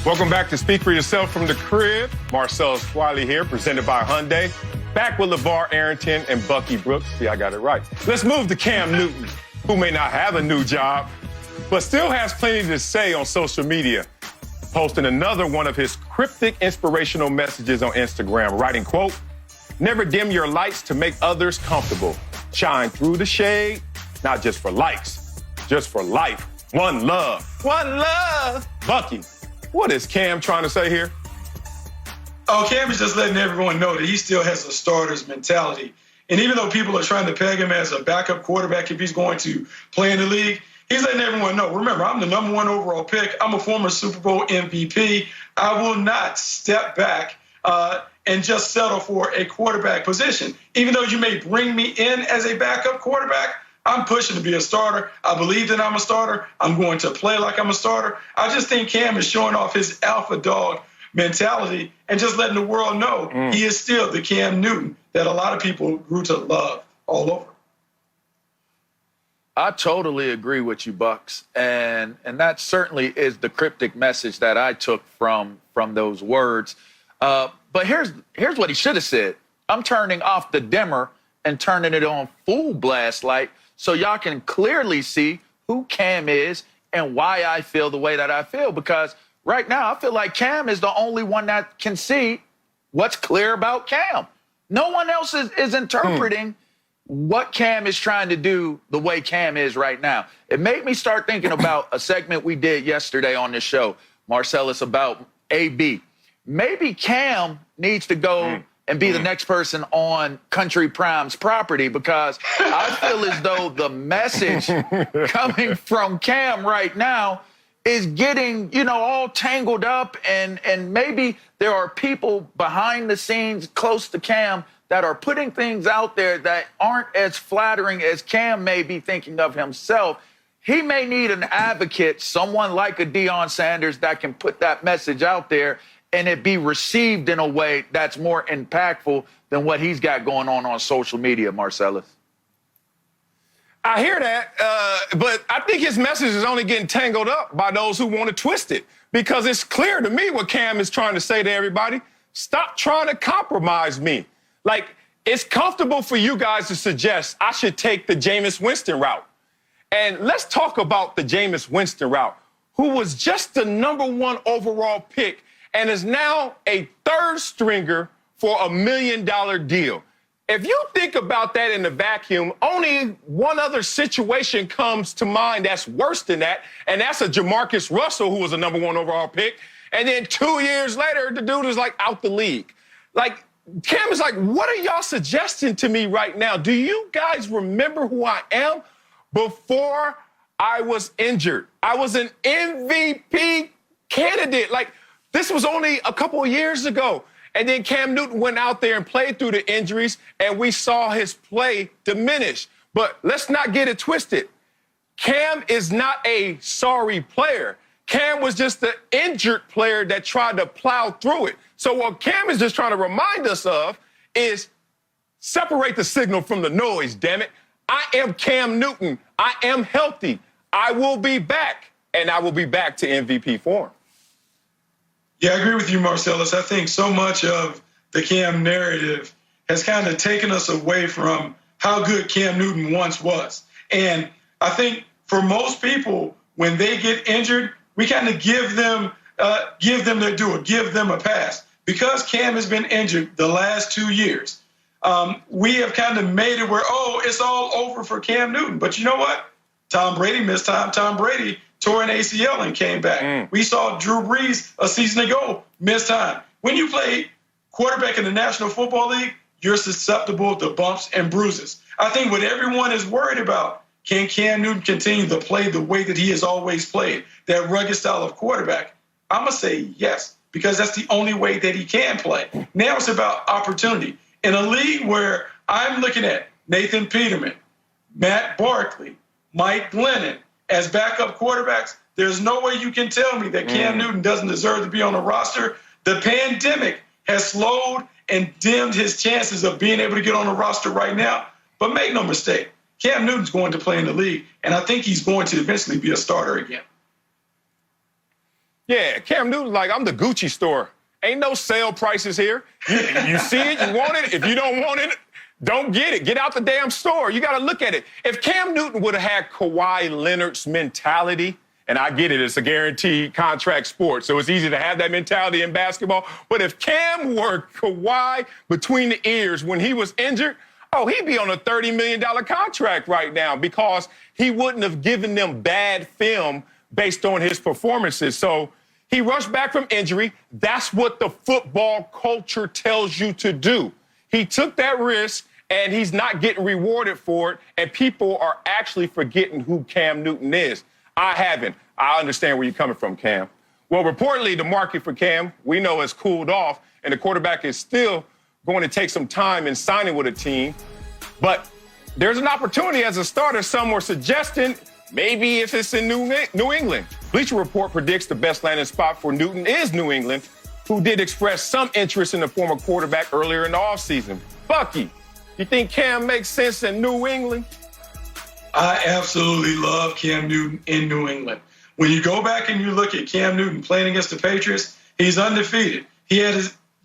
Welcome back to Speak for Yourself from the Crib. Marcellus Wiley here, presented by Hyundai. Back with LaVar Arrington and Bucky Brooks. See, I got it right. Let's move to Cam Newton, who may not have a new job, but still has plenty to say on social media. Posting another one of his cryptic inspirational messages on Instagram, writing, quote, "Never dim your lights to make others comfortable. Shine through the shade, not just for likes, just for life. One love. One love." Bucky, what is Cam trying to say here? Oh, Cam is just letting everyone know that he still has a starter's mentality. And even though people are trying to peg him as a backup quarterback if he's going to play in the league, he's letting everyone know, remember, I'm the #1 overall pick. I'm a former Super Bowl MVP. I will not step back and just settle for a quarterback position. Even though you may bring me in as a backup quarterback, I'm pushing to be a starter. I believe that I'm a starter. I'm going to play like I'm a starter. I just think Cam is showing off his alpha dog mentality and just letting the world know he is still the Cam Newton that a lot of people grew to love all over. I totally agree with you, Bucks. And that certainly is the cryptic message that I took from those words. But here's what he should have said. I'm turning off the dimmer and turning it on full blast light so y'all can clearly see who Cam is and why I feel the way that I feel. Because right now I feel like Cam is the only one that can see what's clear about Cam. No one else is interpreting what Cam is trying to do the way Cam is right now. It made me start thinking about a segment we did yesterday on this show, Marcellus, about AB. Maybe Cam needs to go and be the next person on Country Prime's property, because I feel as though the message coming from Cam right now is getting, all tangled up, and maybe there are people behind the scenes close to Cam that are putting things out there that aren't as flattering as Cam may be thinking of himself. He may need an advocate, someone like a Deion Sanders that can put that message out there and it be received in a way that's more impactful than what he's got going on social media, Marcellus. I hear that, but I think his message is only getting tangled up by those who want to twist it, because it's clear to me what Cam is trying to say to everybody. Stop trying to compromise me. Like, it's comfortable for you guys to suggest I should take the Jameis Winston route. And let's talk about the Jameis Winston route, who was just the #1 overall pick and is now a third stringer for $1 million deal. If you think about that in the vacuum, only one other situation comes to mind that's worse than that, and that's a Jamarcus Russell, who was a #1 overall pick. And then 2 years later, the dude is like out the league. Like, Cam is like, what are y'all suggesting to me right now? Do you guys remember who I am? Before I was injured, I was an MVP candidate. Like, this was only a couple of years ago. And then Cam Newton went out there and played through the injuries, and we saw his play diminish. But let's not get it twisted. Cam is not a sorry player. Cam was just the injured player that tried to plow through it. So what Cam is just trying to remind us of is separate the signal from the noise, damn it. I am Cam Newton. I am healthy. I will be back, and I will be back to MVP form. Yeah, I agree with you, Marcellus. I think so much of the Cam narrative has kind of taken us away from how good Cam Newton once was. And I think for most people, when they get injured, we kind of give them their due, give them a pass. Because Cam has been injured the last 2 years, we have kind of made it where, it's all over for Cam Newton. But you know what? Tom Brady missed time. Tom Brady tore an ACL and came back. We saw Drew Brees a season ago miss time. When you play quarterback in the National Football League, you're susceptible to bumps and bruises. I think what everyone is worried about, can Cam Newton continue to play the way that he has always played, that rugged style of quarterback? I'm going to say yes, because that's the only way that he can play. Now it's about opportunity. In a league where I'm looking at Nathan Peterman, Matt Barkley, Mike Glennon as backup quarterbacks, there's no way you can tell me that Cam Newton doesn't deserve to be on the roster. The pandemic has slowed and dimmed his chances of being able to get on the roster right now. But make no mistake, Cam Newton's going to play in the league, and I think he's going to eventually be a starter again. Yeah, Cam Newton's like, I'm the Gucci store. Ain't no sale prices here. You see it, you want it. If you don't want it, don't get it. Get out the damn store. You got to look at it. If Cam Newton would have had Kawhi Leonard's mentality, and I get it, it's a guaranteed contract sport, so it's easy to have that mentality in basketball. But if Cam were Kawhi between the ears when he was injured, oh, he'd be on a $30 million contract right now because he wouldn't have given them bad film based on his performances. So he rushed back from injury. That's what the football culture tells you to do. He took that risk, and he's not getting rewarded for it, and people are actually forgetting who Cam Newton is. I haven't. I understand where you're coming from, Cam. Well, reportedly, the market for Cam, we know, has cooled off, and the quarterback is still going to take some time in signing with a team. But there's an opportunity as a starter. Some were suggesting maybe if it's in New England. Bleacher Report predicts the best landing spot for Newton is New England, who did express some interest in the former quarterback earlier in the offseason. Bucky, you think Cam makes sense in New England? I absolutely love Cam Newton in New England. When you go back and you look at Cam Newton playing against the Patriots, he's undefeated. He had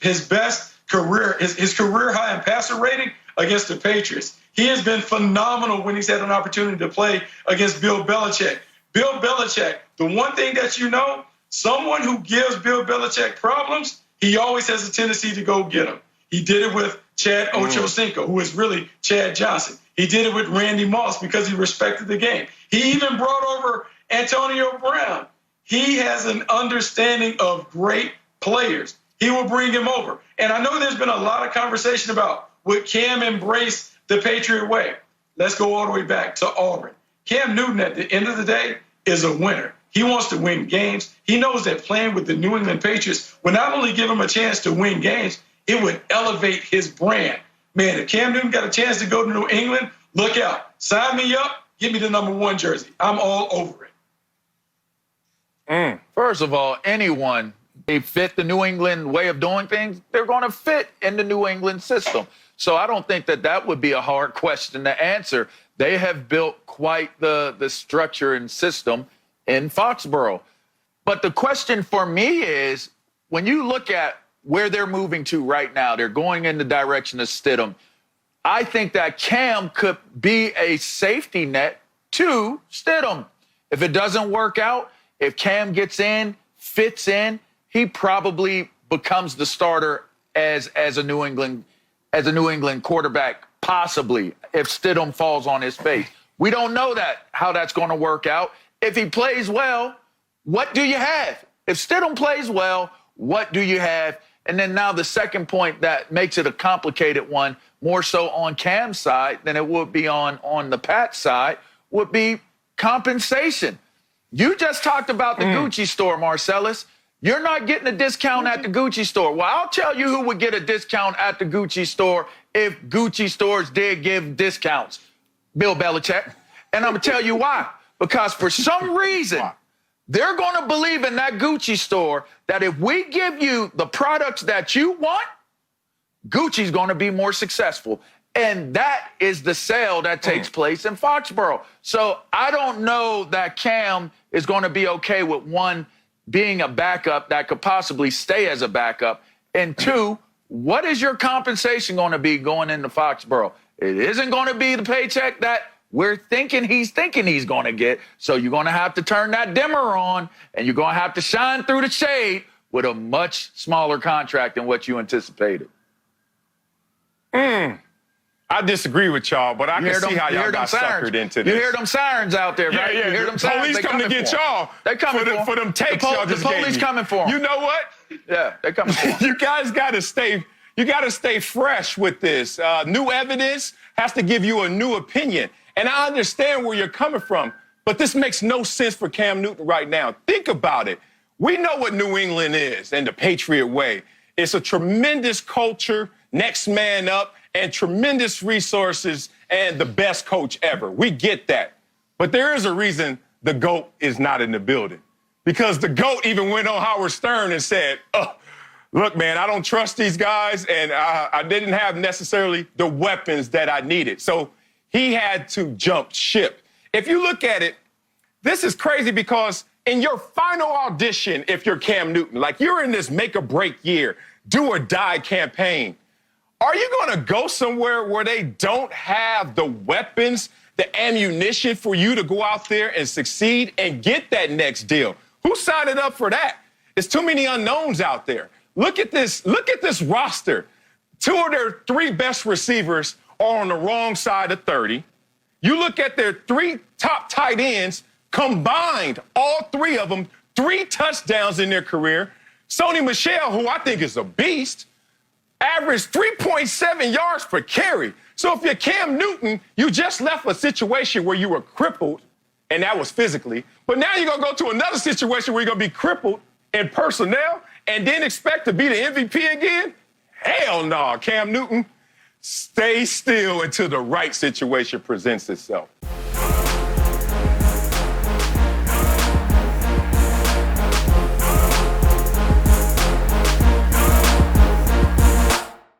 his best career, his career high in passer rating against the Patriots. He has been phenomenal when he's had an opportunity to play against Bill Belichick. Bill Belichick, the one thing that you know, someone who gives Bill Belichick problems, he always has a tendency to go get them. He did it with Chad Ochocinco, who is really Chad Johnson. He did it with Randy Moss because he respected the game. He even brought over Antonio Brown. He has an understanding of great players. He will bring him over. And I know there's been a lot of conversation about would Cam embrace the Patriot way. Let's go all the way back to Auburn. Cam Newton, at the end of the day, is a winner. He wants to win games. He knows that playing with the New England Patriots would not only give him a chance to win games, it would elevate his brand. Man, if Cam Newton got a chance to go to New England, look out. Sign me up. Give me the #1 jersey. I'm all over it. First of all, anyone, they fit the New England way of doing things, they're going to fit in the New England system. So I don't think that would be a hard question to answer. They have built quite the structure and system in Foxborough. But the question for me is, when you look at where they're moving to right now, they're going in the direction of Stidham. I think that Cam could be a safety net to Stidham. If it doesn't work out, if Cam gets in, fits in, he probably becomes the starter as a New England quarterback, possibly, if Stidham falls on his face. We don't know how that's going to work out. If he plays well, what do you have? If Stidham plays well, what do you have? And then now the second point that makes it a complicated one, more so on Cam's side than it would be on the Pat side, would be compensation. You just talked about the Gucci store, Marcellus. You're not getting a discount at the Gucci store. Well, I'll tell you who would get a discount at the Gucci store if Gucci stores did give discounts. Bill Belichick. And I'm going to tell you why. Because for some reason, they're going to believe in that Gucci store that if we give you the products that you want, Gucci's going to be more successful. And that is the sale that takes place in Foxborough. So I don't know that Cam is going to be okay with, one, being a backup that could possibly stay as a backup, and two, what is your compensation going to be going into Foxborough? It isn't going to be the paycheck that we're thinking he's going to get, so you're going to have to turn that dimmer on, and you're going to have to shine through the shade with a much smaller contract than what you anticipated. I disagree with y'all, but I can see how y'all got suckered into this. You hear them sirens out there, right? Yeah. You hear them sirens. Police come to get y'all. They coming for them takes y'all just gave me. The police coming for them. You know what? Yeah, they coming for them. You guys got to stay fresh with this. New evidence has to give you a new opinion. And I understand where you're coming from, but this makes no sense for Cam Newton right now. Think about it. We know what New England is and the Patriot way. It's a tremendous culture, next man up, and tremendous resources and the best coach ever. We get that. But there is a reason the GOAT is not in the building. Because the GOAT even went on Howard Stern and said, look, man, I don't trust these guys, and I didn't have necessarily the weapons that I needed. So he had to jump ship. If you look at it, this is crazy because in your final audition, if you're Cam Newton, like you're in this make or break year, do or die campaign, are you going to go somewhere where they don't have the weapons, the ammunition for you to go out there and succeed and get that next deal? Who signed up for that? There's too many unknowns out there. Look at this roster. 2 of their 3 best receivers are on the wrong side of 30. You look at their 3 top tight ends combined, all 3 of them, 3 touchdowns in their career. Sony Michel, who I think is a beast, averaged 3.7 yards per carry. So if you're Cam Newton, you just left a situation where you were crippled, and that was physically. But now you're going to go to another situation where you're going to be crippled in personnel and then expect to be the MVP again? Hell no, Cam Newton. Stay still until the right situation presents itself.